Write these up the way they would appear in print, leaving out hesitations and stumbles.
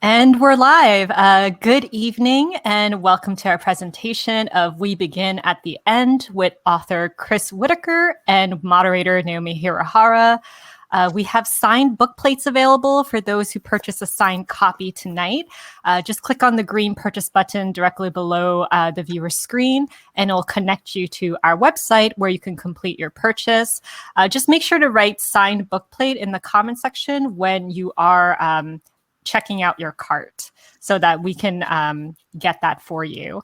And we're live. Good evening and welcome to our presentation of We Begin at the End with author Chris Whitaker and moderator Naomi Hirahara. We have signed book plates available for those who purchase a signed copy tonight. Just click on the green purchase button directly below the viewer screen and it'll connect you to our website where you can complete your purchase. Just make sure to write signed book plate in the comment section when you are checking out your cart so that we can get that for you.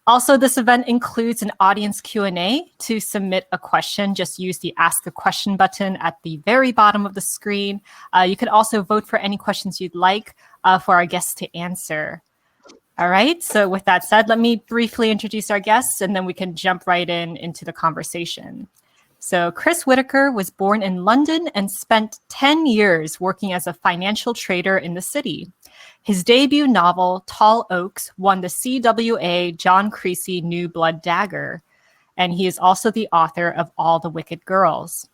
Also, this event includes an audience Q&A. To submit a question, just use the Ask a Question button at the very bottom of the screen. You can also vote for any questions you'd like for our guests to answer. All right, so with that said, let me briefly introduce our guests and then we can jump right into the conversation. So Chris Whitaker was born in London and spent 10 years working as a financial trader in the city. His debut novel, Tall Oaks, won the CWA John Creasy New Blood Dagger, and he is also the author of All the Wicked Girls.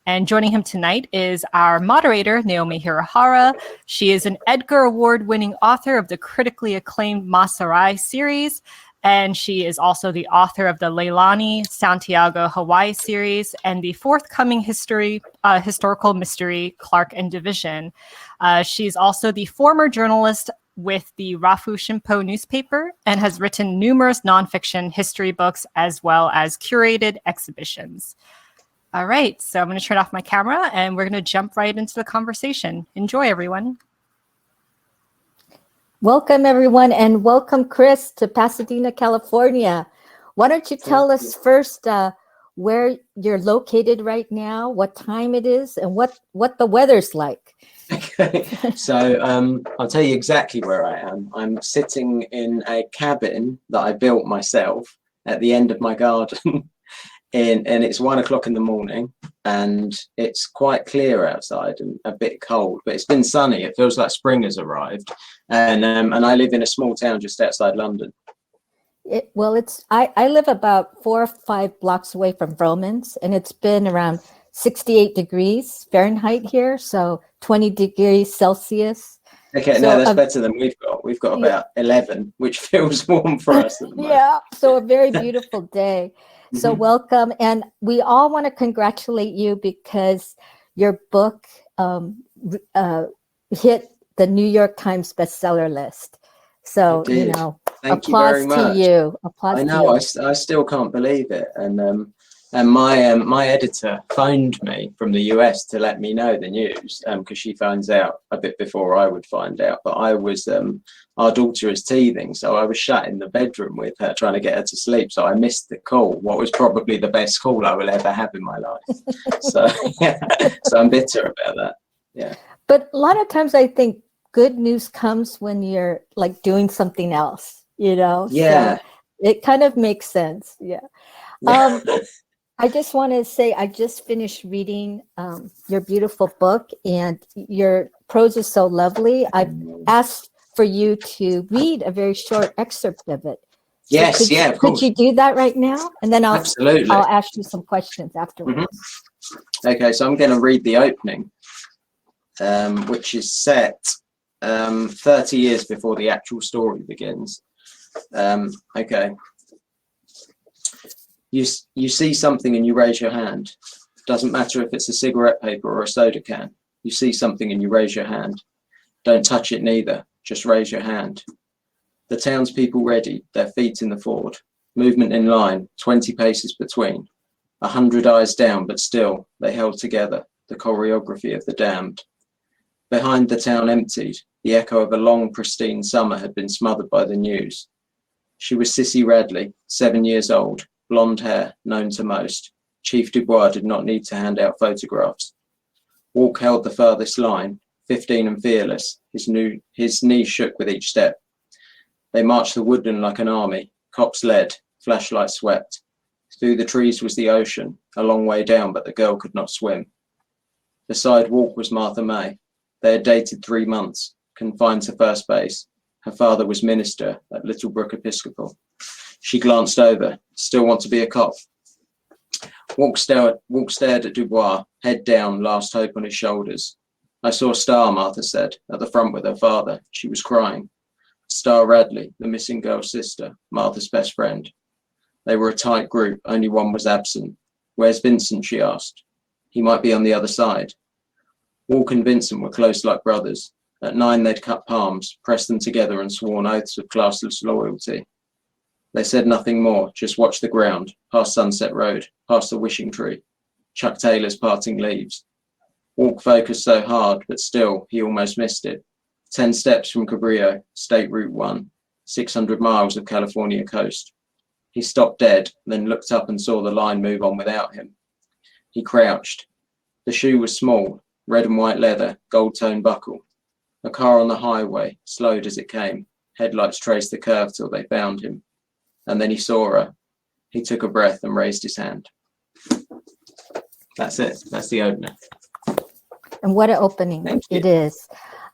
And joining him tonight is our moderator, Naomi Hirahara. She is an Edgar Award-winning author of the critically acclaimed Masarai series, and she is also the author of the Leilani Santiago Hawaii series and the forthcoming historical mystery Clark and Division. She's also the former journalist with the Rafu Shimpo newspaper and has written numerous nonfiction history books as well as curated exhibitions. All right, so I'm going to turn off my camera and we're going to jump right into the conversation. Enjoy, everyone. Welcome, everyone, and welcome, Chris, to Pasadena, California. Why don't you tell us first where you're located right now, what time it is, and what the weather's like? Okay, so I'll tell you exactly where I am. I'm sitting in a cabin that I built myself at the end of my garden. And it's 1 o'clock in the morning and it's quite clear outside and a bit cold, but it's been sunny. It feels like spring has arrived. And I live in a small town just outside London. I live about 4 or 5 blocks away from Vroman's, and it's been around 68 degrees Fahrenheit here, so 20 degrees Celsius. Okay, so, no, that's better than we've got. We've got about 11, which feels warm for us at the moment. Yeah, so a very beautiful day. So welcome, and we all want to congratulate you because your book hit the New York Times bestseller list. So, you know, Thank you very much. Applause to you. Applause I know, to you. I still can't believe it. And my editor phoned me from the US to let me know the news because she finds out a bit before I would find out. But I was, our daughter is teething, so I was shut in the bedroom with her trying to get her to sleep. So I missed the call, what was probably the best call I will ever have in my life. So, so I'm bitter about that. Yeah. But a lot of times I think good news comes when you're like doing something else, you know? Yeah. So it kind of makes sense. Yeah. I just want to say I just finished reading your beautiful book, and your prose is so lovely. I've asked for you to read a very short excerpt of it. So yes, of course. Could you do that right now? And then I'll ask you some questions afterwards. Okay, so I'm going to read the opening, which is set 30 years before the actual story begins. Okay. You see something and you raise your hand. Doesn't matter if it's a cigarette paper or a soda can. You see something and you raise your hand. Don't touch it neither, just raise your hand. The townspeople ready, their feet in the ford. Movement in line, 20 paces between. 100 eyes down, but still, they held together, the choreography of the damned. Behind the town emptied, the echo of a long, pristine summer had been smothered by the news. She was Cissy Radley, 7 years old. Blonde hair, known to most. Chief Dubois did not need to hand out photographs. Walk held the furthest line, 15 and fearless. His knees shook with each step. They marched the woodland like an army. Cops led, flashlights swept. Through the trees was the ocean, a long way down, but the girl could not swim. Beside Walk was Martha May. They had dated 3 months, confined to first base. Her father was minister at Littlebrook Episcopal. She glanced over. Still want to be a cop? Walk stared at Dubois, head down, last hope on his shoulders. I saw Star, Martha said, at the front with her father. She was crying. Star Radley, the missing girl's sister, Martha's best friend. They were a tight group, only one was absent. Where's Vincent, she asked. He might be on the other side. Walk and Vincent were close like brothers. At 9 they'd cut palms, pressed them together and sworn oaths of classless loyalty. They said nothing more, just watched the ground, past Sunset Road, past the wishing tree, Chuck Taylor's parting leaves. Walk focused so hard, but still, he almost missed it. 10 steps from Cabrillo, State Route 1, 600 miles of California coast. He stopped dead, then looked up and saw the line move on without him. He crouched. The shoe was small, red and white leather, gold-toned buckle. A car on the highway, slowed as it came. Headlights traced the curve till they found him. And then he saw her. He took a breath and raised his hand. That's it. That's the opener. And what an opening it is.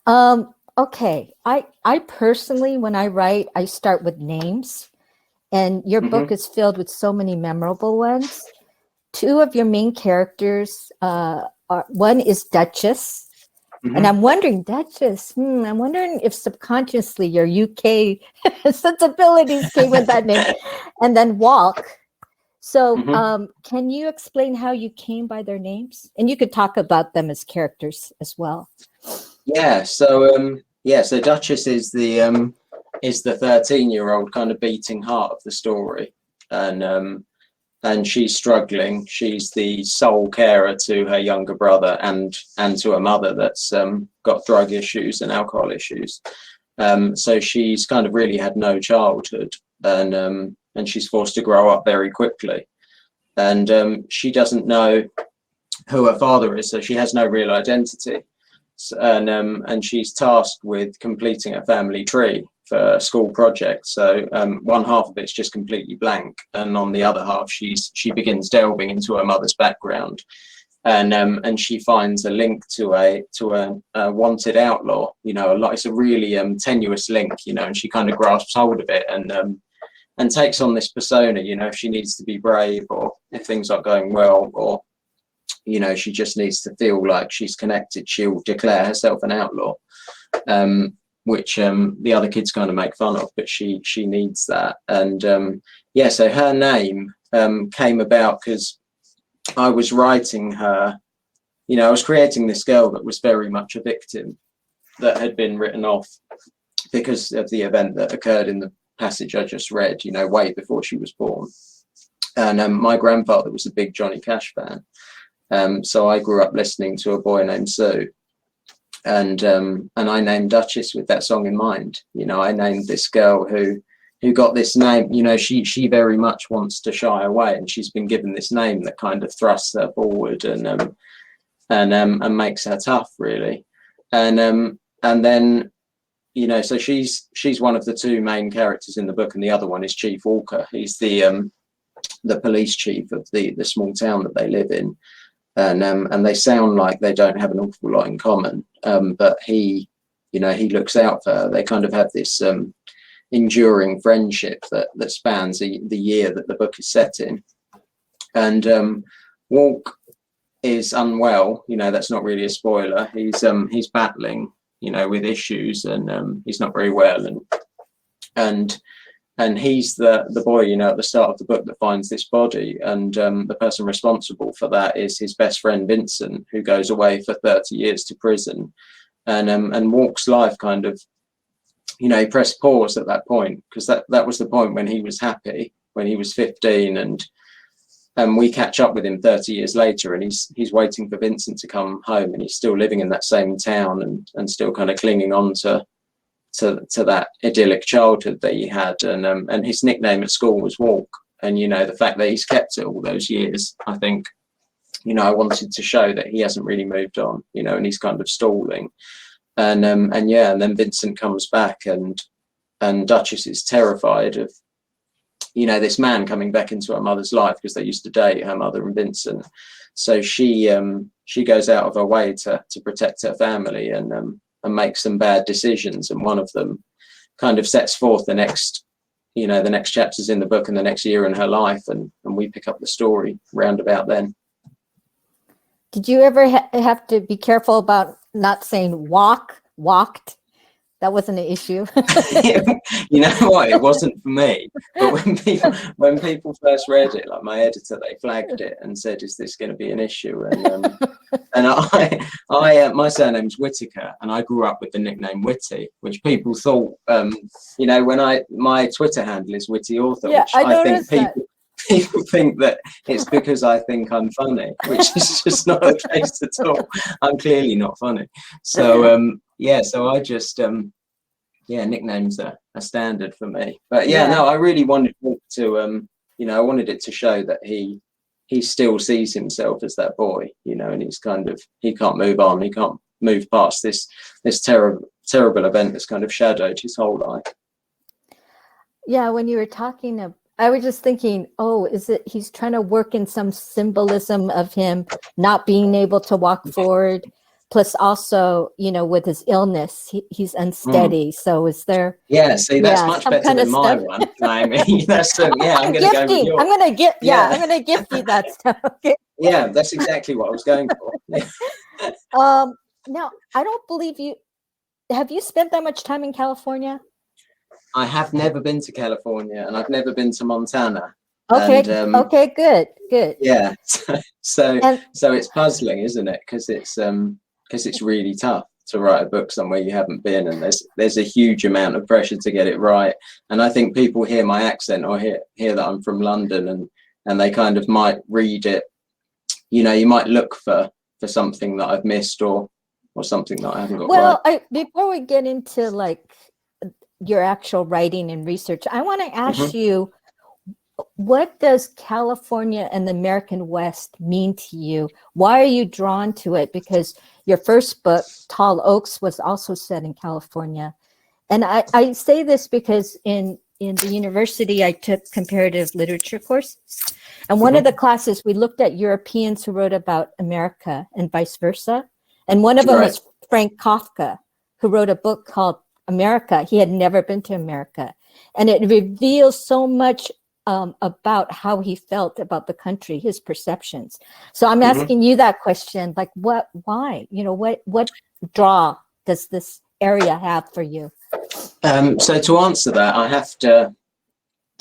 Okay. I personally, when I write, I start with names. And your book is filled with so many memorable ones. 2 of your main characters, one is Duchess. And I'm wondering, Duchess, I'm wondering if subconsciously your UK sensibilities came with that name. And then Walk. So can you explain how you came by their names? And you could talk about them as characters as well. Yeah, so Duchess is the 13-year-old kind of beating heart of the story. And she's struggling. She's the sole carer to her younger brother and to her mother that's got drug issues and alcohol issues. So she's kind of really had no childhood, and she's forced to grow up very quickly. And she doesn't know who her father is, so she has no real identity. And she's tasked with completing a family tree for a school project. So one half of it's just completely blank, and on the other half she begins delving into her mother's background, and she finds a link to a wanted outlaw. It's a really tenuous link, and she kind of grasps hold of it and takes on this persona. If she needs to be brave, or if things aren't going well, or she just needs to feel like she's connected, she'll declare herself an outlaw. Which the other kids kind of make fun of, but she needs that. And so her name came about because I was writing her, I was creating this girl that was very much a victim, that had been written off because of the event that occurred in the passage I just read, way before she was born. And my grandfather was a big Johnny Cash fan. So I grew up listening to a boy named Sue. And I named Duchess with that song in mind. I named this girl who got this name. She very much wants to shy away, and she's been given this name that kind of thrusts her forward and makes her tough, really. And then so she's one of the 2 main characters in the book, and the other one is Chief Walker. He's the police chief of the small town that they live in. And they sound like they don't have an awful lot in common, but he looks out for her. They kind of have this enduring friendship that spans the year that the book is set in. And Walk is unwell. That's not really a spoiler. He's battling, with issues, and he's not very well. And he's the boy, at the start of the book that finds this body. And the person responsible for that is his best friend, Vincent, who goes away for 30 years to prison. And Walk's life kind of, he pressed pause at that point, because that was the point when he was happy, when he was 15. And we catch up with him 30 years later, and he's waiting for Vincent to come home, and he's still living in that same town and still kind of clinging on to that idyllic childhood that he had. And his nickname at school was Walk. And the fact that he's kept it all those years, I think, I wanted to show that he hasn't really moved on, and he's kind of stalling. And then Vincent comes back, and Duchess is terrified of this man coming back into her mother's life, because they used to date, her mother and Vincent. So she goes out of her way to protect her family, and make some bad decisions, and one of them kind of sets forth the next chapters in the book and the next year in her life, and we pick up the story round about then. Did you ever have to be careful about not saying walked. That wasn't an issue. You know what? It wasn't for me. But when people first read it, like my editor, they flagged it and said, "Is this going to be an issue?" And my surname's Whitaker, and I grew up with the nickname Witty, which people thought, you know, my Twitter handle is Witty Author, Yeah, which I think that. people think that it's because I think I'm funny, which is just not the case at all. I'm clearly not funny. So yeah, so I just yeah, nicknames are standard for me. But yeah, no, I really wanted to you know, I wanted it to show that he still sees himself as that boy, you know, and he's kind of, he can't move on, he can't move past this terrible event that's kind of shadowed his whole life. Yeah, when you were talking, I was just thinking, oh, is it he's trying to work in some symbolism of him not being able to walk forward, plus also, you know, with his illness, he's unsteady. So is there? Yeah, see, that's much better than my one. I mean, that's yeah, I'm going to go with yours. I'm going to gift you that stuff. Okay. Yeah, that's exactly what I was going for. Yeah. Now, I don't believe you. Have you spent that much time in California? I have never been to California, and I've never been to Montana. Okay. And, okay. Good. Yeah. So it's puzzling, isn't it? Because it's really tough to write a book somewhere you haven't been, and there's a huge amount of pressure to get it right. And I think people hear my accent or hear that I'm from London, and they kind of might read it. You know, you might look for something that I've missed or something that I haven't got right. Well, before we get into like your actual writing and research, I want to ask you, what does California and the American West mean to you? Why are you drawn to it? Because your first book, Tall Oaks, was also set in California. And I say this because in the university, I took comparative literature courses. And one of the classes, we looked at Europeans who wrote about America and vice versa. And one of them was Frank Kafka, who wrote a book called America. He had never been to America. And it reveals so much about how he felt about the country, his perceptions. So I'm asking you that question, like why? You know, what draw does this area have for you? So to answer that, I have to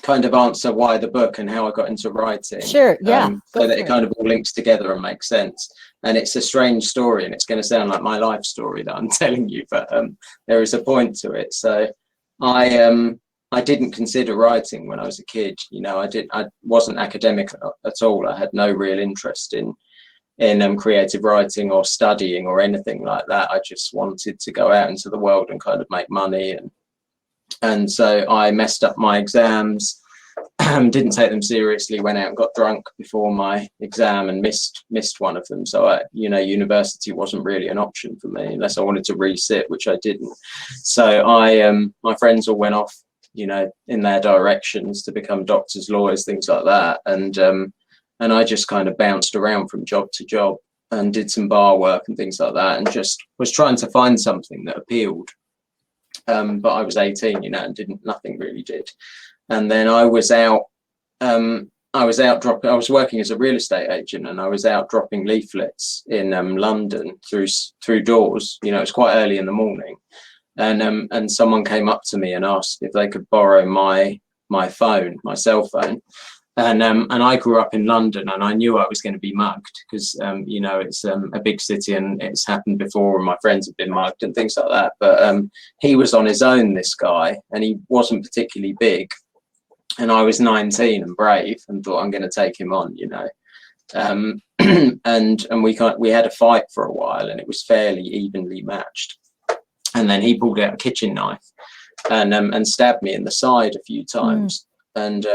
kind of answer why the book and how I got into writing. Sure, yeah. So that it kind of all links together and makes sense. And it's a strange story, and it's going to sound like my life story that I'm telling you, but there is a point to it. So I didn't consider writing when I was a kid. You know, I wasn't academic at all. I had no real interest in creative writing or studying or anything like that. I just wanted to go out into the world and kind of make money, and so I messed up my exams, didn't take them seriously, went out and got drunk before my exam and missed one of them. So you know, university wasn't really an option for me unless I wanted to resit, which I didn't. So my friends all went off, you know, in their directions to become doctors, lawyers, things like that. And I just kind of bounced around from job to job and did some bar work and things like that, and just was trying to find something that appealed. But I was 18, you know, and nothing really did. And then I was out dropping. I was working as a real estate agent, and I was out dropping leaflets in London through doors. You know, it was quite early in the morning, and someone came up to me and asked if they could borrow my cell phone. And I grew up in London, and I knew I was going to be mugged because, you know, it's a big city and it's happened before, and my friends have been mugged and things like that. But he was on his own, this guy, and he wasn't particularly big. And I was 19 and brave and thought, I'm going to take him on, you know. And we had a fight for a while, and it was fairly evenly matched. And then he pulled out a kitchen knife and stabbed me in the side a few times. And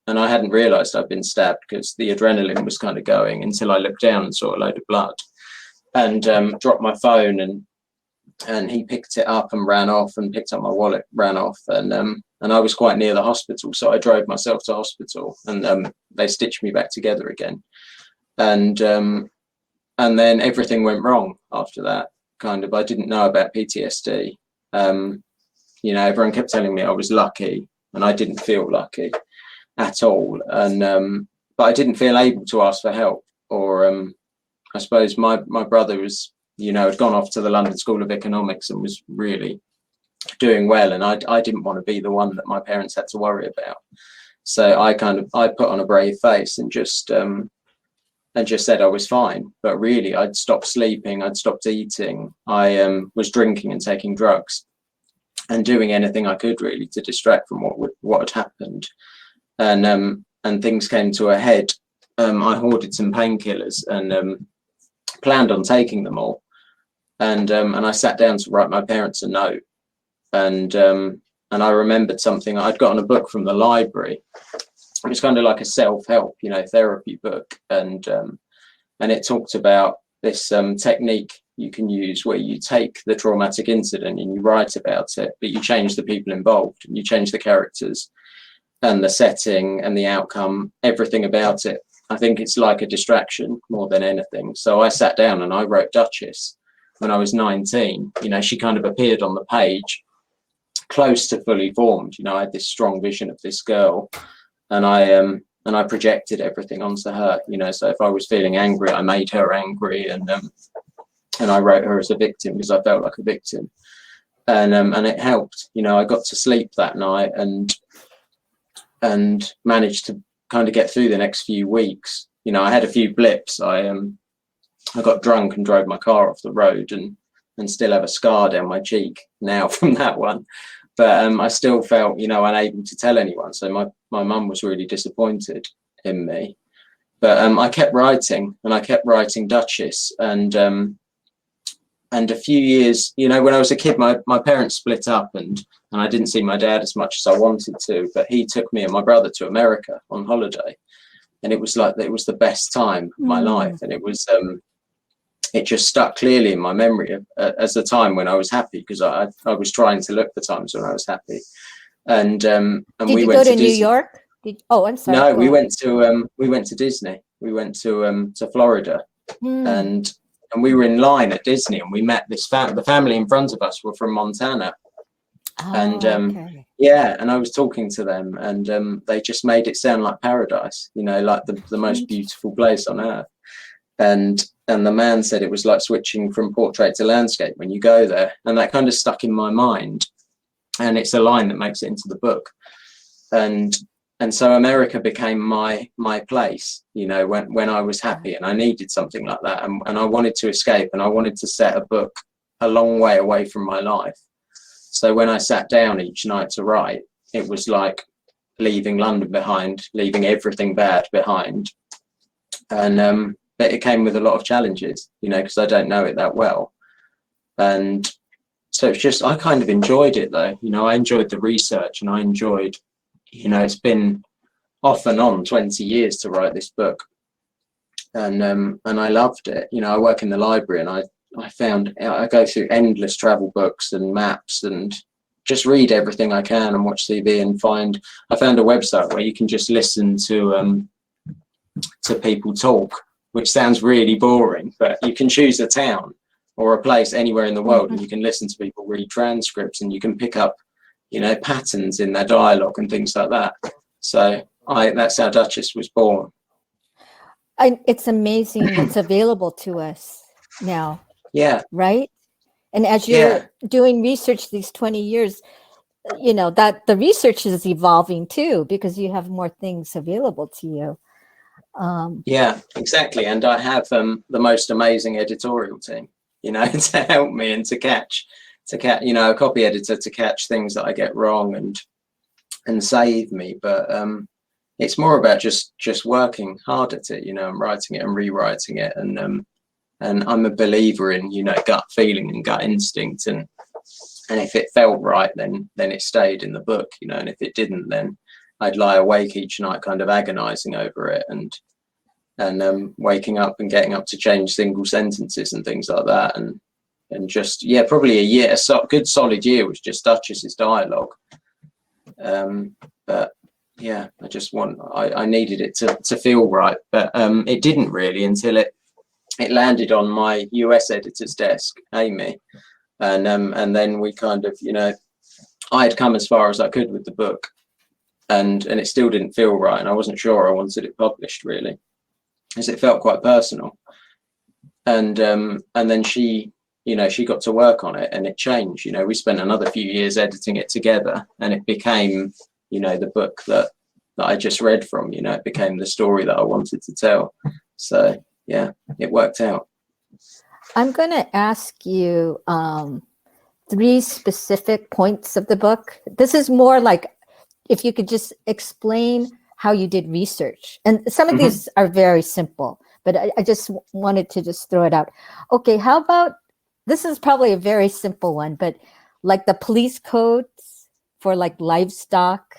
I hadn't realized I'd been stabbed because the adrenaline was kind of going until I looked down and saw a load of blood, and dropped my phone, and he picked it up and ran off, and picked up my wallet, ran off. And I was quite near the hospital, so I drove myself to hospital, and they stitched me back together again. And then everything went wrong after that. Kind of, I didn't know about PTSD. You know, everyone kept telling me I was lucky, and I didn't feel lucky at all. And but I didn't feel able to ask for help, or I suppose my brother was you know, had gone off to the London School of Economics and was really doing well, and I didn't want to be the one that my parents had to worry about. So I put on a brave face and just said I was fine. But really, I'd stopped sleeping, I'd stopped eating, I was drinking and taking drugs and doing anything I could really to distract from what had happened. And things came to a head. I hoarded some painkillers and planned on taking them all. And I sat down to write my parents a note. And I remembered something. I'd gotten a book from the library. It was kind of like a self-help, you know, therapy book. And it talked about this technique you can use where you take the traumatic incident and you write about it, but you change the people involved and you change the characters and the setting and the outcome, everything about it. I think it's like a distraction more than anything. So I sat down and I wrote Duchess when I was 19. You know, she kind of appeared on the page close to fully formed. You know, I had this strong vision of this girl, and I projected everything onto her. You know, so if I was feeling angry, I made her angry, and I wrote her as a victim because I felt like a victim, and it helped. You know, I got to sleep that night and managed to kind of get through the next few weeks. You know, I had a few blips. I got drunk and drove my car off the road and still have a scar down my cheek now from that one. But I still felt, you know, unable to tell anyone. So my mum was really disappointed in me. But I kept writing, and I kept writing Duchess. And a few years, you know, when I was a kid, my parents split up, and I didn't see my dad as much as I wanted to. But he took me and my brother to America on holiday. And it was like, it was the best time of my life. And it was, it just stuck clearly in my memory as the time when I was happy, because I was trying to look for times when I was happy. And Did we you went go to to New Disney. York? I'm sorry. No, we went to Disney. We went to Florida, and we were in line at Disney, and we met this the family in front of us were from Montana. Okay. Yeah, and I was talking to them, and they just made it sound like paradise, you know, like the most beautiful place on earth. And the man said it was like switching from portrait to landscape when you go there, and that kind of stuck in my mind. And it's a line that makes it into the book. And so America became my place, you know, when I was happy, and I needed something like that, and I wanted to escape, and I wanted to set a book a long way away from my life. So when I sat down each night to write, it was like leaving London behind, leaving everything bad behind. And but it came with a lot of challenges, you know, because I don't know it that well. And so it's just, I kind of enjoyed it though. You know, I enjoyed the research, and I enjoyed, you know, it's been off and on 20 years to write this book. And I loved it. You know, I work in the library, and I go through endless travel books and maps and just read everything I can and watch TV and I found a website where you can just listen to people talk, which sounds really boring, but you can choose a town or a place anywhere in the world, and you can listen to people read transcripts, and you can pick up, you know, patterns in their dialogue and things like that. So that's how Duchess was born. It's amazing what's available to us now. Yeah. Right. And as you're doing research these 20 years, you know, that the research is evolving too, because you have more things available to you. Yeah, exactly. And I have the most amazing editorial team, you know, to help me and to catch, you know, a copy editor to catch things that I get wrong and save me. But it's more about just working hard at it, you know, and writing it and rewriting it. And I'm a believer in, you know, gut feeling and gut instinct. And if it felt right, then it stayed in the book, you know, and if it didn't, then I'd lie awake each night kind of agonizing over it and waking up and getting up to change single sentences and things like that. And just, yeah, probably a year, a good solid year was just Duchess's dialogue. But yeah, I needed it to feel right, but it didn't really until it landed on my US editor's desk, Amy. And then we kind of, you know, I had come as far as I could with the book, and it still didn't feel right, and I wasn't sure I wanted it published really, because it felt quite personal. then she, she got to work on it, and it changed. We spent another few years editing it together, and it became, the book that I just read from. It became the story that I wanted to tell. So yeah, it worked out. I'm going to ask you 3 specific points of the book. This is more like if you could just explain how you did research. And some of these are very simple, but I just wanted to just throw it out. Okay, how about, this is probably a very simple one, but like the police codes for like livestock.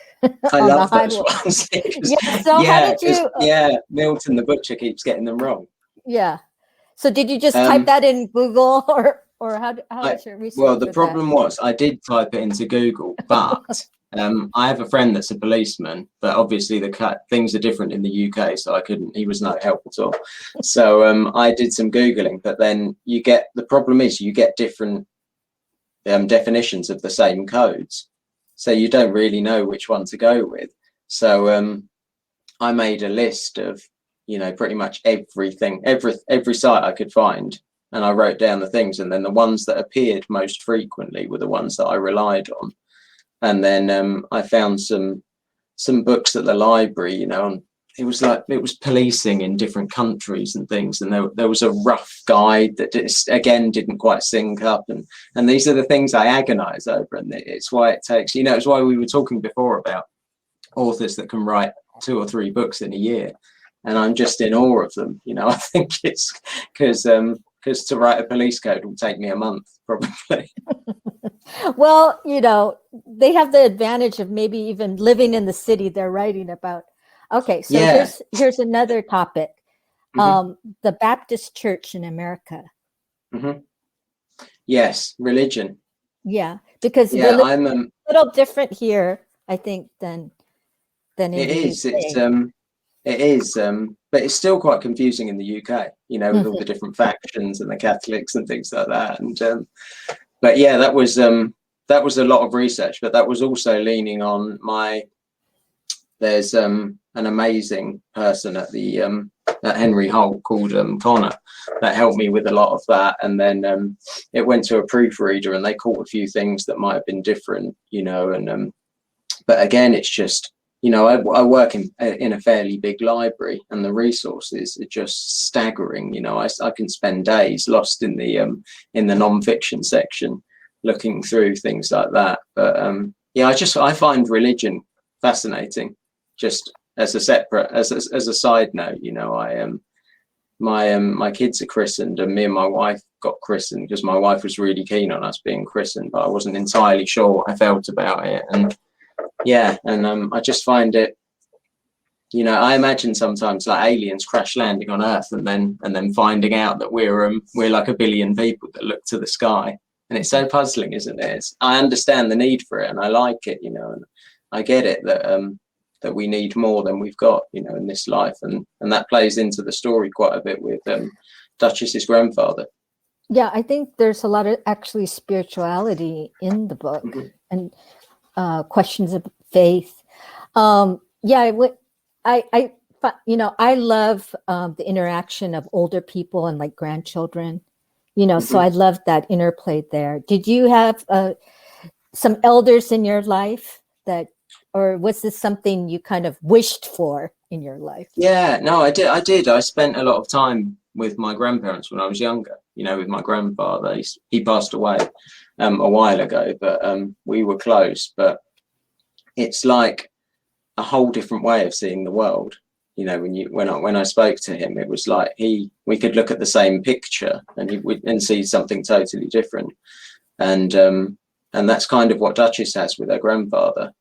I love those ones. Yeah, so how did you? Milton the butcher keeps getting them wrong. Yeah. So did you just type that in Google, or how was your research? Well, the problem was I did type it into Google, but I have a friend that's a policeman, but obviously things are different in the UK, so he was no help at all. So I did some Googling, but then the problem is you get different definitions of the same codes. So you don't really know which one to go with. So I made a list of, pretty much everything, every site I could find. And I wrote down the things, and then the ones that appeared most frequently were the ones that I relied on. And then I found some books at the library, and it was policing in different countries and things. And there was a rough guide that again didn't quite sync up. And these are the things I agonize over. And it's why it takes, it's why we were talking before about authors that can write 2 or 3 books in a year. And I'm just in awe of them. I think it's because to write a police code will take me a month probably. Well, they have the advantage of maybe even living in the city they're writing about. Okay, so here's another topic. The Baptist Church in America. Yes, religion. Yeah, because I'm a little different here, I think, than in it the is. UK. It is, but it's still quite confusing in the UK, with all the different factions and the Catholics and things like that. And but yeah, that was a lot of research, but that was also leaning on there's an amazing person at Henry Holt called Connor that helped me with a lot of that. And then it went to a proofreader, and they caught a few things that might have been different, and but again, it's just, I work in a fairly big library, and the resources are just staggering. I can spend days lost in the non-fiction section looking through things like that. But I find religion fascinating. Just as a separate, as a side note, my kids are christened, and me and my wife got christened because my wife was really keen on us being christened, but I wasn't entirely sure what I felt about it. And I just find it, I imagine sometimes like aliens crash landing on Earth and then finding out that we're like a billion people that look to the sky, and it's so puzzling, isn't it? I understand the need for it, and I like it, and I get it that we need more than we've got, in this life, and that plays into the story quite a bit with Duchess's grandfather. Yeah, I think there's a lot of actually spirituality in the book, and questions of faith. I love the interaction of older people and like grandchildren, so I love that interplay there. Did you have some elders in your life or was this something you kind of wished for in your life? Yeah, no, I did. I spent a lot of time with my grandparents when I was younger, with my grandfather. He passed away a while ago, but we were close. But it's like a whole different way of seeing the world. When I spoke to him, it was like we could look at the same picture and see something totally different. And that's kind of what Duchess has with her grandfather,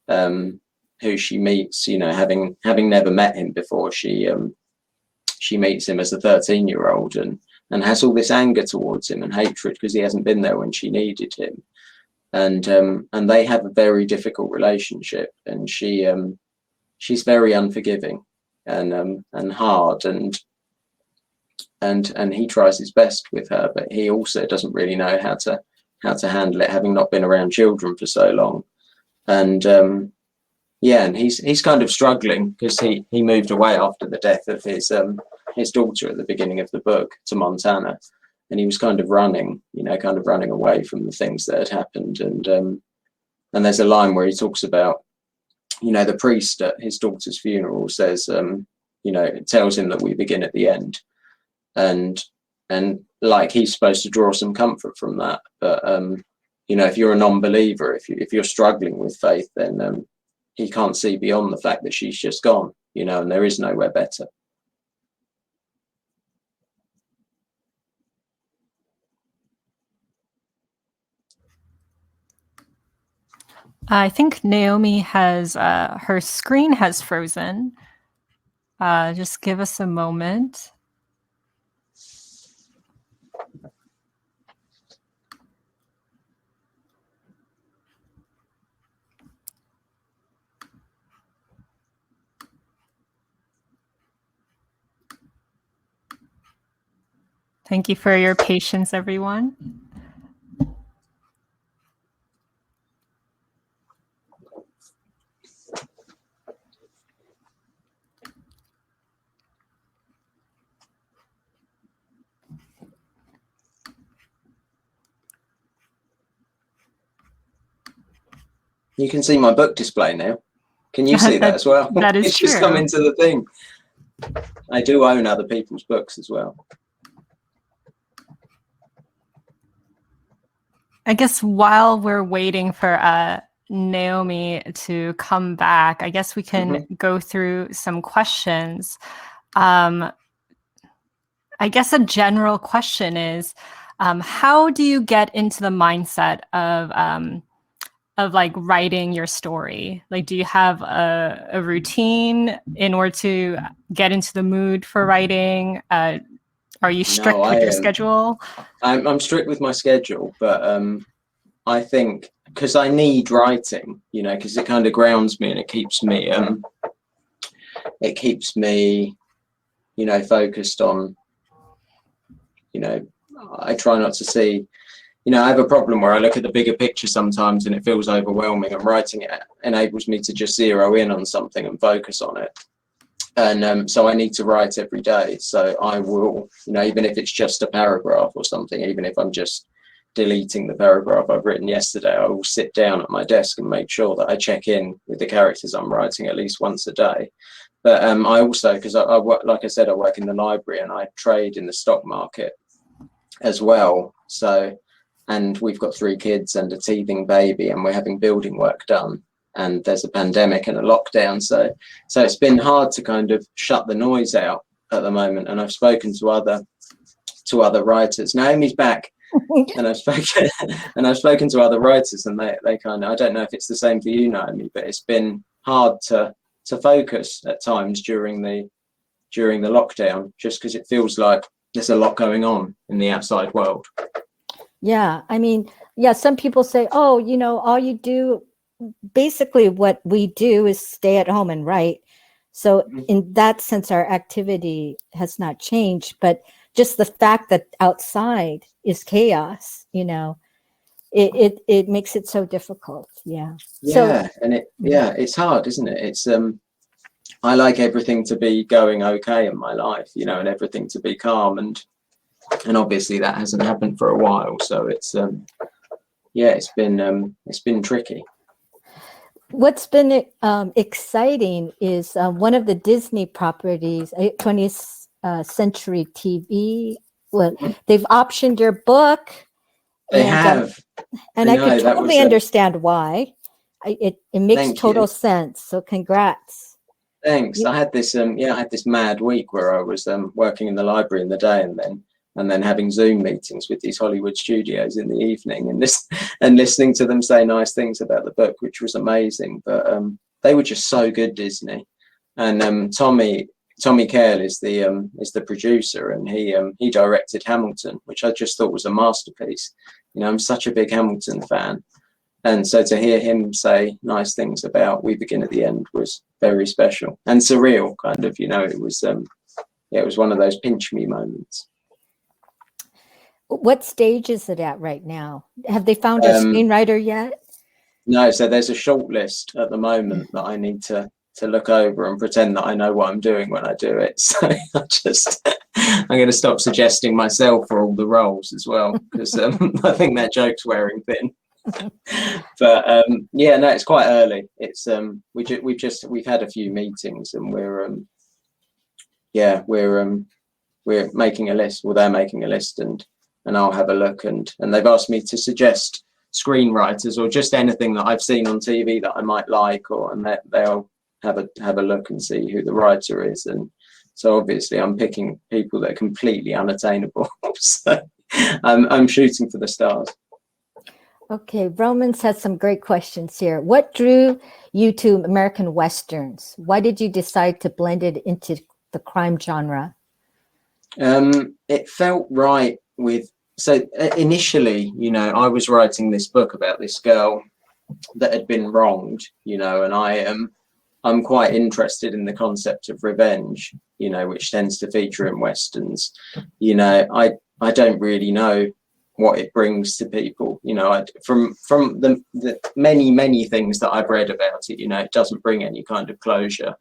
who she meets, having never met him before. She meets him as a 13-year-old and has all this anger towards him and hatred because he hasn't been there when she needed him. And they have a very difficult relationship, and she's very unforgiving and hard, and he tries his best with her, but he also doesn't really know how to handle it, having not been around children for so long. And and he's kind of struggling because he moved away after the death of his daughter at the beginning of the book to Montana, and he was kind of running, kind of running away from the things that had happened. And there's a line where he talks about, the priest at his daughter's funeral says, it tells him that we begin at the end, and like he's supposed to draw some comfort from that. But if you're a non-believer, if you're struggling with faith, then he can't see beyond the fact that she's just gone, and there is nowhere better. I think Naomi has her screen has frozen. Just give us a moment. Thank you for your patience, everyone. You can see my book display now. Can you see that as well? That is it's true. Just come into the thing. I do own other people's books as well. I guess while we're waiting for Naomi to come back, I guess we can go through some questions. I guess a general question is, how do you get into the mindset of like writing your story? Like, do you have a routine in order to get into the mood for writing? Are you strict with your schedule? I'm strict with my schedule, but I think because I need writing, because it kind of grounds me and it keeps me focused on, I try not to see, I have a problem where I look at the bigger picture sometimes and it feels overwhelming, and writing it enables me to just zero in on something and focus on it. And so I need to write every day. So I will, even if it's just a paragraph or something, even if I'm just deleting the paragraph I've written yesterday, I will sit down at my desk and make sure that I check in with the characters I'm writing at least once a day. But I also, because I work, like I said, I work in the library and I trade in the stock market as well. So, and we've got 3 kids and a teething baby, and we're having building work done, and there's a pandemic and a lockdown. So it's been hard to kind of shut the noise out at the moment. And I've spoken to other writers. Naomi's back. And I've spoken to other writers, and they kind of, I don't know if it's the same for you, Naomi, but it's been hard to focus at times during the lockdown, just because it feels like there's a lot going on in the outside world. Yeah, I mean, some people say, oh, all you do, basically what we do is stay at home and write. So in that sense, our activity has not changed, but just the fact that outside is chaos, it makes it so difficult. Yeah. And it's hard, isn't it? It's I like everything to be going okay in my life, and everything to be calm, and obviously that hasn't happened for a while. So it's it's been tricky. What's been exciting is one of the Disney properties, 20th Century TV. Well, they've optioned your book. They have, and I could totally understand why. It makes total sense. So congrats. Thanks. I had this mad week where I was working in the library in the day, and then having Zoom meetings with these Hollywood studios in the evening, and listening to them say nice things about the book, which was amazing. But they were just so good, Disney. And Tommy Kail is the producer, and he directed Hamilton, which I just thought was a masterpiece. I'm such a big Hamilton fan, and so to hear him say nice things about We Begin at the End was very special and surreal, kind of. It was one of those pinch me moments. What stage is it at right now? Have they found a screenwriter yet? No, so there's a short list at the moment that I need to to look over and pretend that I know what I'm doing when I do it. So I'm going to stop suggesting myself for all the roles as well, because I think that joke's wearing thin. But yeah, no, it's quite early. It's we've had a few meetings, and we're making a list. Well, they're making a list, and I'll have a look, and they've asked me to suggest screenwriters or just anything that I've seen on TV that I might like, and they'll have a look and see who the writer is. And so obviously I'm picking people that are completely unattainable. So I'm shooting for the stars. Okay, Vroman's has some great questions here. What drew you to American Westerns? Why did you decide to blend it into the crime genre? It felt right so initially, I was writing this book about this girl that had been wronged, and I'm quite interested in the concept of revenge, which tends to feature in Westerns. I don't really know what it brings to people, from the many things that I've read about it, it doesn't bring any kind of closure.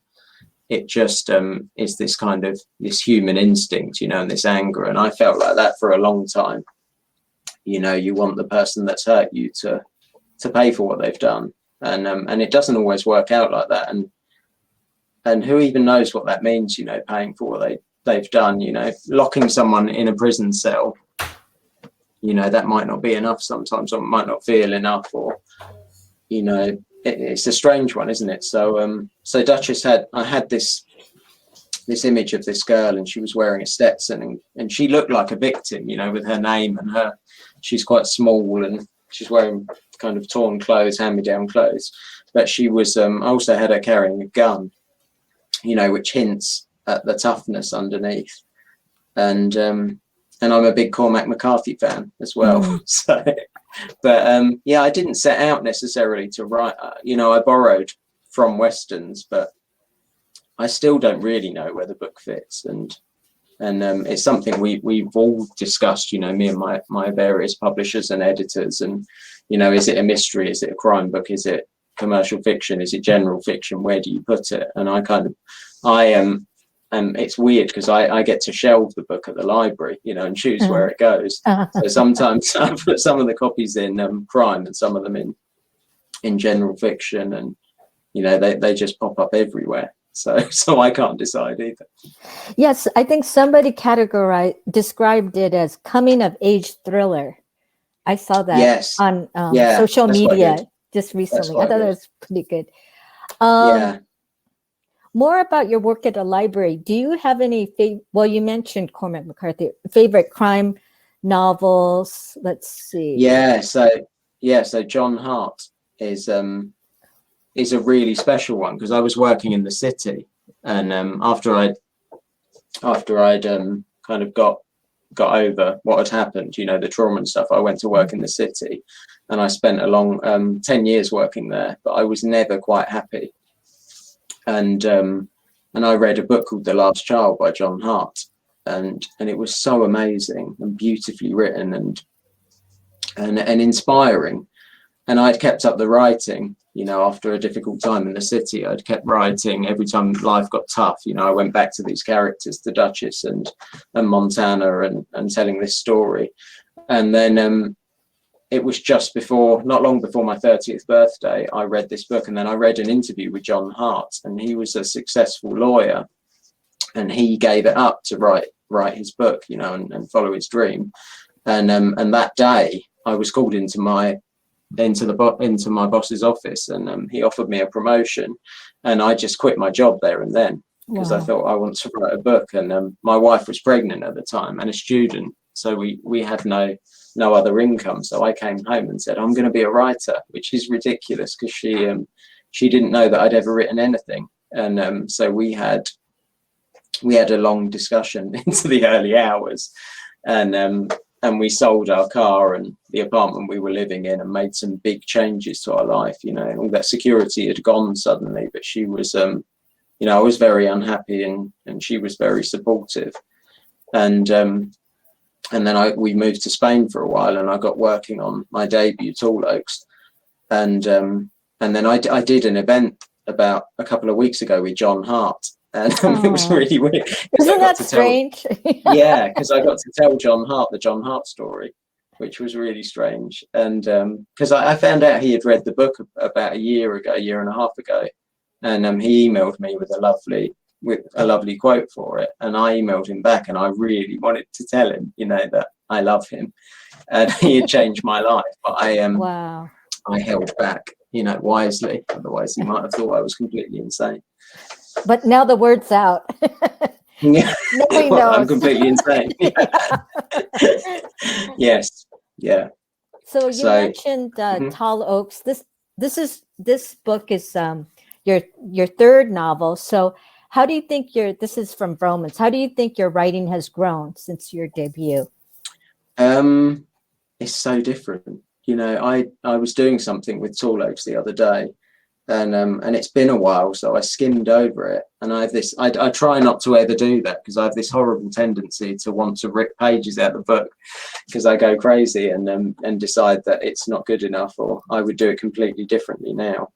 It just is this kind of this human instinct, and this anger. And I felt like that for a long time. You want the person that's hurt you to pay for what they've done. And it doesn't always work out like that. And who even knows what that means, paying for what they've done, locking someone in a prison cell, that might not be enough sometimes, or might not feel enough, or, it's a strange one, isn't it? So Duchess I had this image of this girl, and she was wearing a Stetson, and she looked like a victim, with her name, and she's quite small, and she's wearing kind of torn clothes, hand-me-down clothes. But she was also had her carrying a gun, which hints at the toughness underneath. And I'm a big Cormac McCarthy fan as well. So, but yeah, I didn't set out necessarily to write. I borrowed from Westerns, but I still don't really know where the book fits. And it's something we've all discussed. Me and my various publishers and editors. And is it a mystery? Is it a crime book? Is it commercial fiction? Is it general fiction? Where do you put it? And it's weird because I get to shelve the book at the library, and choose where it goes. So sometimes I put some of the copies in crime and some of them in general fiction, and they just pop up everywhere. So I can't decide either. Yes, I think somebody described it as coming of age thriller. I saw that on social media just recently. I thought that was pretty good. More about your work at the library. Do you have any you mentioned Cormac McCarthy, favorite crime novels? Let's see. So John Hart is a really special one, because I was working in the city, and after I'd kind of got over what had happened, the trauma and stuff, I went to work in the city, and I spent a long 10 years working there, but I was never quite happy. And I read a book called The Last Child by John Hart, and it was so amazing and beautifully written and inspiring. And I'd kept up the writing, after a difficult time in the city. I'd kept writing every time life got tough. I went back to these characters, the Duchess and Montana, and telling this story. And then it was not long before my 30th birthday, I read this book, and then I read an interview with John Hart, and he was a successful lawyer, and he gave it up to write his book, and follow his dream. And that day I was called into my boss's office, and he offered me a promotion, and I just quit my job there and then, because I thought, I want to write a book. And my wife was pregnant at the time and a student, so we had no other income. So I came home and said, I'm going to be a writer, which is ridiculous, because she didn't know that I'd ever written anything. And so we had a long discussion into the early hours, and we sold our car and the apartment we were living in, and made some big changes to our life. All that security had gone suddenly, but she was I was very unhappy, and she was very supportive. And then we moved to Spain for a while, and I got working on my debut, Tall Oaks. And then I did an event about a couple of weeks ago with John Hart, and it was really weird. Isn't that strange? Yeah, because I got to tell John Hart the John Hart story, which was really strange. And because I found out he had read the book about a year and a half ago, and he emailed me with a lovely quote for it, and I emailed him back, and I really wanted to tell him, that I love him, and he had changed my life, but Wow. I held back, wisely. Otherwise, he might have thought I was completely insane. But now the word's out. Yeah, Nobody well, I'm knows. completely insane. Yes, yeah. So you mentioned Tall Oaks. This book is your third novel. So how do you think this is from Vroman. How do you think your writing has grown since your debut? It's so different. I was doing something with Tall Oaks the other day, and it's been a while, so I skimmed over it, and I try not to ever do that, because I have this horrible tendency to want to rip pages out of the book, because I go crazy and decide that it's not good enough, or I would do it completely differently now.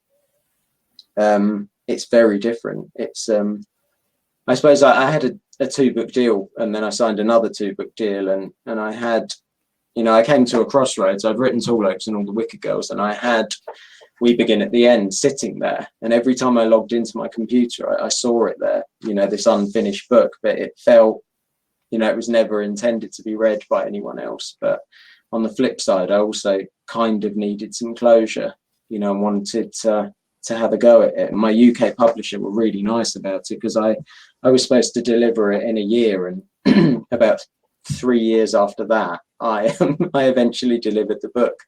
It's very different. It's I suppose I had a 2-book deal, and then I signed another 2-book deal, and I had, I came to a crossroads. I'd written Tall Oaks and All the Wicked Girls, and I had We Begin at the End sitting there, and every time I logged into my computer, I saw it there, this unfinished book, but it felt, it was never intended to be read by anyone else. But on the flip side, I also kind of needed some closure, and wanted to have a go at it. And my UK publisher were really nice about it, because I was supposed to deliver it in a year, and about 3 years after that, I eventually delivered the book.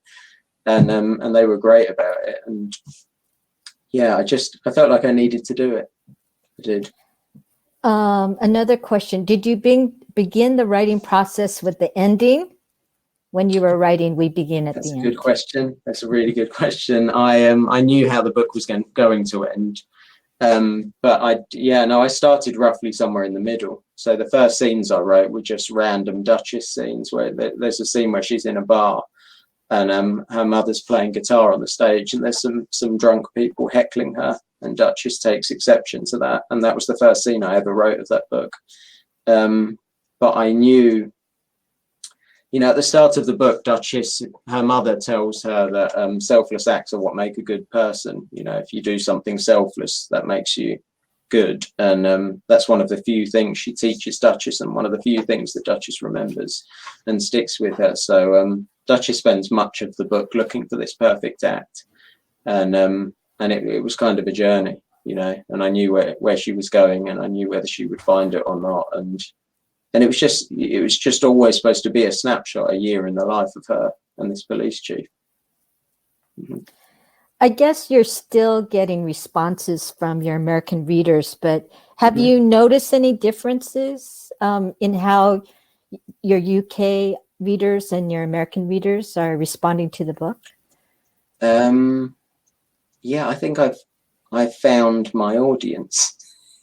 And they were great about it, and yeah, I felt like I needed to do it. I did. Another question: did you begin the writing process with the ending when you were writing We Begin at the End? That's a good question. That's a really good question. I knew how the book was going to end, but I started roughly somewhere in the middle. So the first scenes I wrote were just random Duchess scenes, where there's a scene where she's in a bar, and her mother's playing guitar on the stage, and there's some drunk people heckling her, and Duchess takes exception to that, and that was the first scene I ever wrote of that book. But I knew, at the start of the book, Duchess, her mother tells her that selfless acts are what make a good person. If you do something selfless, that makes you good, and that's one of the few things she teaches Duchess, and one of the few things that Duchess remembers and sticks with her. So Duchess spends much of the book looking for this perfect act, and it was kind of a journey, and I knew where she was going, and I knew whether she would find it or not, and it was just always supposed to be a snapshot, a year in the life of her and this police chief. Mm-hmm. I guess you're still getting responses from your American readers, but have you noticed any differences in how your UK readers and your American readers are responding to the book? Yeah, I think I've found my audience.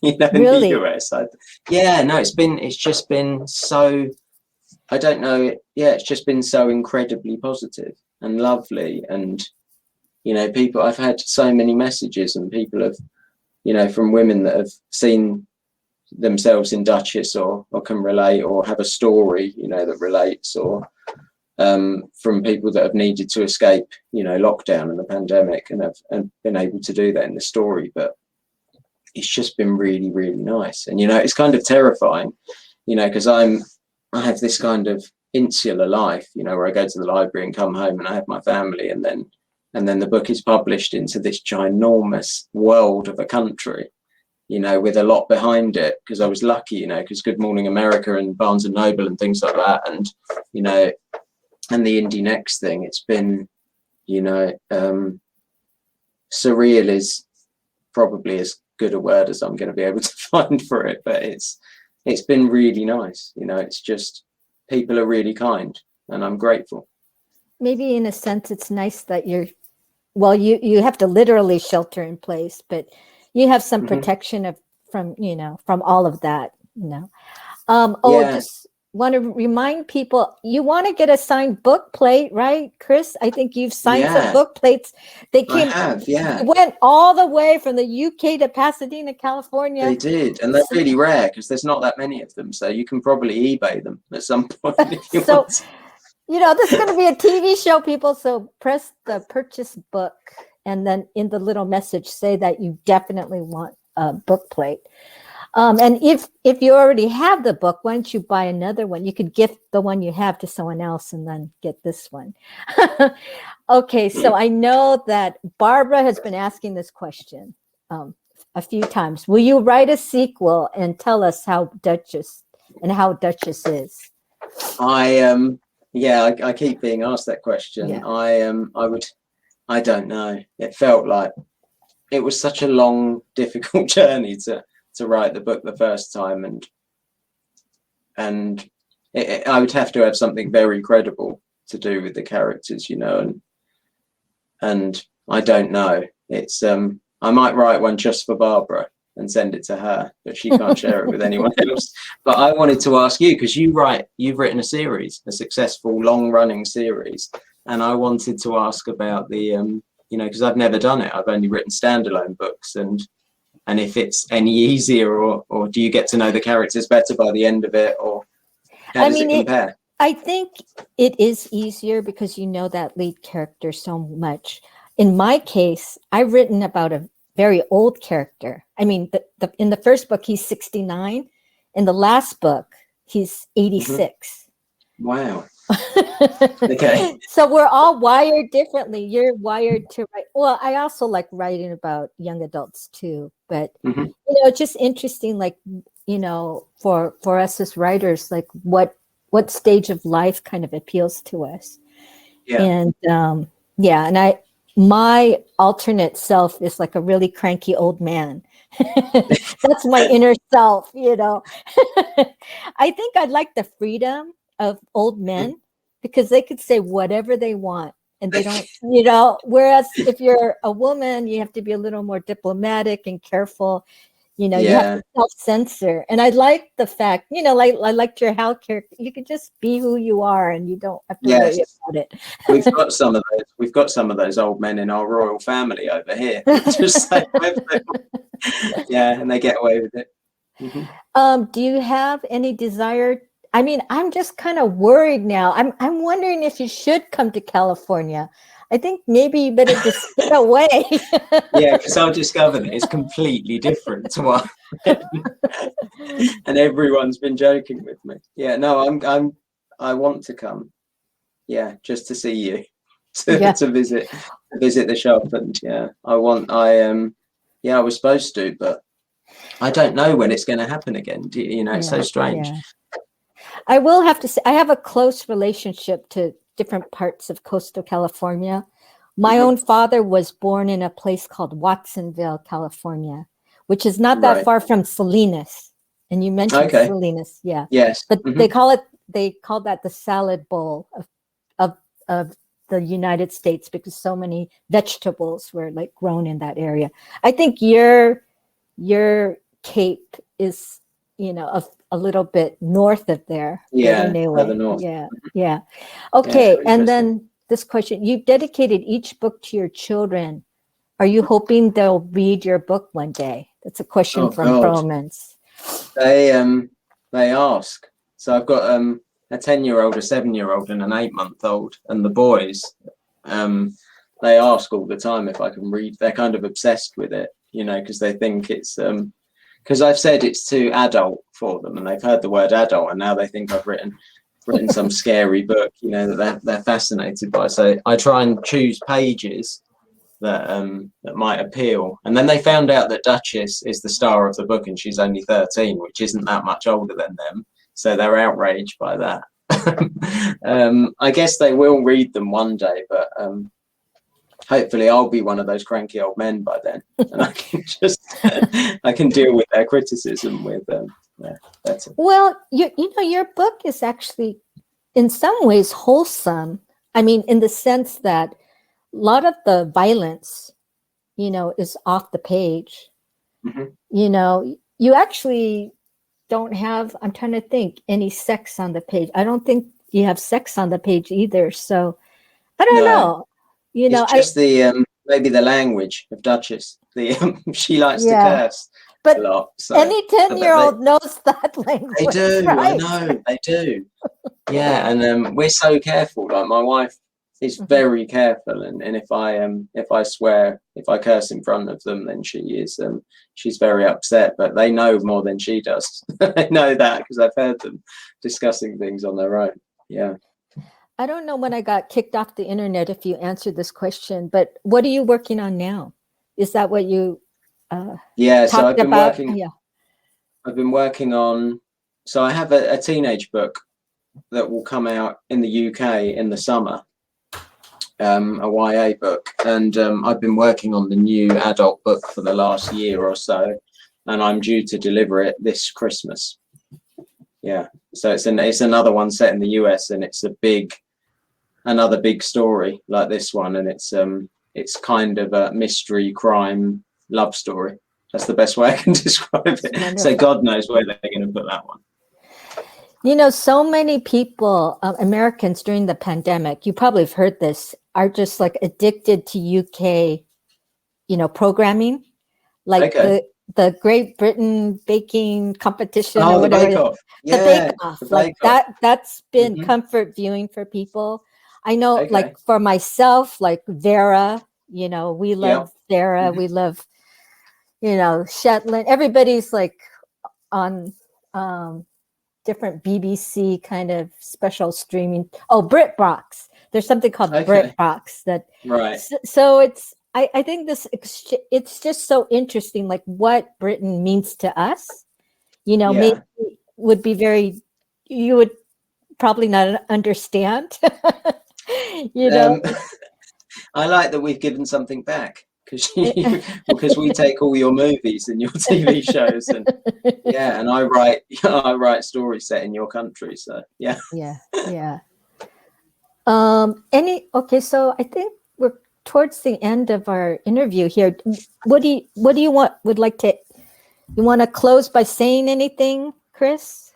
Really? In the US. It's just been so, I don't know. Yeah, it's just been so incredibly positive and lovely, and people. I've had so many messages, and people have, from women that have seen themselves in Duchess, or can relate, or have a story, that relates, or from people that have needed to escape, lockdown and the pandemic, and have been able to do that in the story. But it's just been really, really nice. And, it's kind of terrifying, because I have this kind of insular life, where I go to the library and come home and I have my family, and then the book is published into this ginormous world of a country, with a lot behind it, because I was lucky, because Good Morning America and Barnes and Noble and things like that, and, and the Indie Next thing, it's been, surreal is probably as good a word as I'm going to be able to find for it, but it's been really nice. It's just, people are really kind, and I'm grateful. Maybe in a sense it's nice that you have to literally shelter in place, but you have some protection from all of that. want to remind people, you want to get a signed book plate, right, Chris? I think you've signed some book plates. They I have, yeah. went all the way from the UK to Pasadena, California. They did, and they're really rare because there's not that many of them. So you can probably eBay them at some point if you want. You know, this is going to be a TV show, people. So press the purchase book, and then in the little message, say that you definitely want a book plate. And if you already have the book, why don't you buy another one? You could gift the one you have to someone else and then get this one. Okay, so I know that Barbara has been asking this question a few times. Will you write a sequel and tell us how Duchess is? I keep being asked that question. Yeah. I don't know. It felt like it was such a long, difficult journey to write the book the first time, and I would have to have something very credible to do with the characters, you know, and I don't know. It's I might write one just for Barbara and send it to her, but she can't share it with anyone else. But I wanted to ask you, because you've written a series, a successful long-running series, and I wanted to ask about the you know, because I've never done it. I've only written standalone books, and if it's any easier, or do you get to know the characters better by the end of it, or how does it compare? I think it is easier because you know that lead character so much. In my case, I've written about a very old character. I mean, in the first book, he's 69. In the last book, he's 86. Mm-hmm. Wow. Okay. So we're all wired differently. You're wired to write. Well, I also like writing about young adults too, but you know, it's just interesting, like, you know, for us as writers, like what stage of life kind of appeals to us. Yeah. And and my alternate self is like a really cranky old man. That's my inner self, you know. I think I'd like the freedom of old men because they could say whatever they want and they don't, you know, whereas if you're a woman, you have to be a little more diplomatic and careful. You know, you have to self-censor. And I like the fact, you know, like I liked your Hal character. You can just be who you are and you don't have to worry about it. We've got some of those old men in our royal family over here. Just like, and they get away with it. Mm-hmm. Do you have any desire? I mean, I'm just kind of worried now. I'm wondering if you should come to California. I think maybe you better just get away. Yeah, because I've discovered it's completely different to what, and everyone's been joking with me. Yeah, no, I want to come. Yeah, just to see you, to visit the shop, and I was supposed to, but I don't know when it's going to happen again. You know, it's so strange. Yeah. I will have to say, I have a close relationship to different parts of coastal California. My own father was born in a place called Watsonville, California, which is not that far from Salinas. And you mentioned Salinas, Yes. But they call that the salad bowl of the United States because so many vegetables were like grown in that area. I think your Cape is, you know, a little bit north of there. Further north. Yeah. Okay, and then this question: you've dedicated each book to your children. Are you hoping they'll read your book one day? That's a question from Vroman. They ask. So I've got a 10-year-old, a 7-year-old, and an 8-month-old, and the boys, they ask all the time if I can read. They're kind of obsessed with it, you know, because they think it's because I've said it's too adult for them, and they've heard the word adult, and now they think I've written some scary book, you know, that they're fascinated by. So I try and choose pages that might appeal. And then they found out that Duchess is the star of the book, and she's only 13, which isn't that much older than them. So they're outraged by that. I guess they will read them one day, but hopefully I'll be one of those cranky old men by then, and I can just I can deal with their criticism with better. Well, you know, your book is actually in some ways wholesome. I mean, in the sense that a lot of the violence, you know, is off the page. You know, you actually don't have, I'm trying to think, any sex on the page. I don't think you have sex on the page either. So I don't know. You know, it's just the maybe the language of Duchess. She likes to curse but a lot. So any 10-year-old knows that language. they do. Right? I know they do. Yeah, and we're so careful. Like my wife is very careful, and if I swear, if I curse in front of them, then she's very upset. But they know more than she does. They know that because I've heard them discussing things on their own. Yeah. I don't know when I got kicked off the internet if you answered this question, but what are you working on now? Is that what you so I've been about? working. Yeah. I've been working on. So I have a teenage book that will come out in the UK in the summer, a YA book, and I've been working on the new adult book for the last year or so, and I'm due to deliver it this Christmas. Yeah, so it's another one set in the US, and it's another big story like this one, and it's kind of a mystery crime love story. That's the best way I can describe it. Wonderful. So God knows where they're going to put that one. You know, so many people, Americans during the pandemic, you probably have heard this, are just like addicted to UK, programming, like the Great Britain baking competition or whatever. The Bake Off. Yeah, the Bake Off. Like that's been comfort viewing for people. I know, like for myself, like Vera, we love Vera. We love, Shetland. Everybody's like on different BBC kind of special streaming. Oh, BritBox. There's something called BritBox that. Right. So it's. I think it's just so interesting, like what Britain means to us. Maybe would be you would probably not understand. I like that we've given something back because we take all your movies and your TV shows and I write stories set in your country. So yeah. So I think we're towards the end of our interview here. What do you want? You want to close by saying anything, Chris?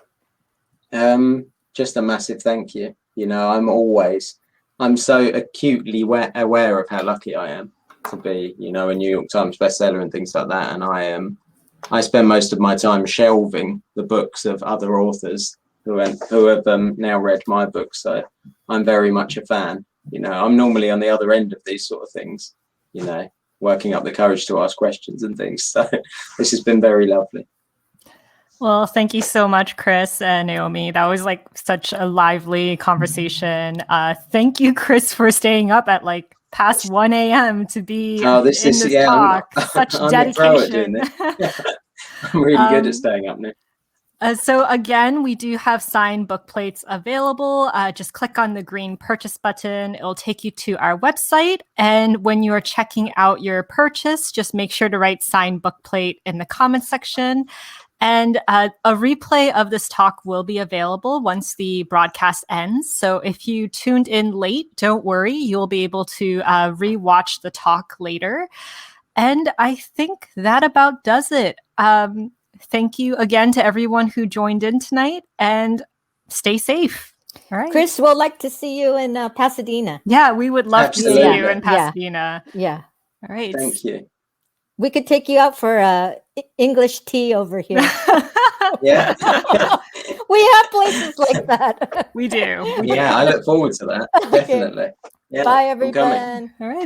Just a massive thank you. I'm so acutely aware of how lucky I am to be, a New York Times bestseller and things like that. And I spend most of my time shelving the books of other authors who have now read my book. So I'm very much a fan. I'm normally on the other end of these sort of things, working up the courage to ask questions and things. So this has been very lovely. Well, thank you so much, Chris and Naomi. That was like such a lively conversation. Thank you, Chris, for staying up at like past 1 a.m. to be in this talk. Such dedication. I'm really good at staying up now. So again, we do have signed book plates available. Just click on the green purchase button. It'll take you to our website. And when you are checking out your purchase, just make sure to write signed book plate in the comments section. And a replay of this talk will be available once the broadcast ends. So if you tuned in late, don't worry. You'll be able to rewatch the talk later. And I think that about does it. Thank you again to everyone who joined in tonight, and stay safe. All right. Chris, we'll like to see you in Pasadena. Yeah, we would love to see you in Pasadena. Yeah. All right. Thank you. We could take you out for English tea over here. Yeah. We have places like that. We do. Yeah, I look forward to that. Definitely. Okay. Yeah, bye, everyone. All right.